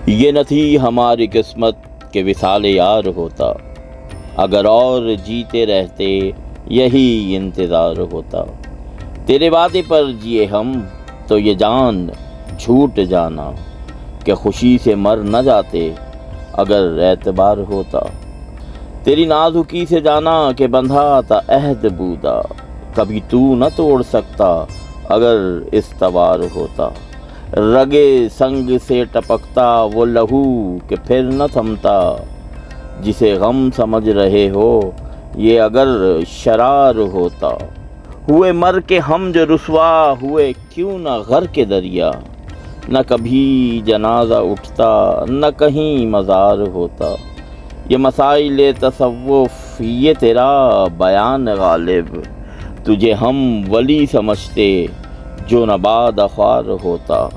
یہ نہ تھی ہماری قسمت کہ وصال یار ہوتا، اگر اور جیتے رہتے یہی انتظار ہوتا۔ تیرے وعدے پر جیے ہم تو یہ جان جھوٹ جانا کہ خوشی سے مر نہ جاتے اگر اعتبار ہوتا۔ تیری نازکی سے جانا کہ بندھا تھا عہد بودا، کبھی تو نہ توڑ سکتا اگر استوار ہوتا۔ رگے سنگ سے ٹپکتا وہ لہو کہ پھر نہ تھمتا، جسے غم سمجھ رہے ہو یہ اگر شرار ہوتا۔ ہوئے مر کے ہم جو رسوا ہوئے کیوں نہ غرق دریا، نہ کبھی جنازہ اٹھتا نہ کہیں مزار ہوتا۔ یہ مسائل تصوف یہ تیرا بیان غالب، تجھے ہم ولی سمجھتے جو نہ باد خوار ہوتا۔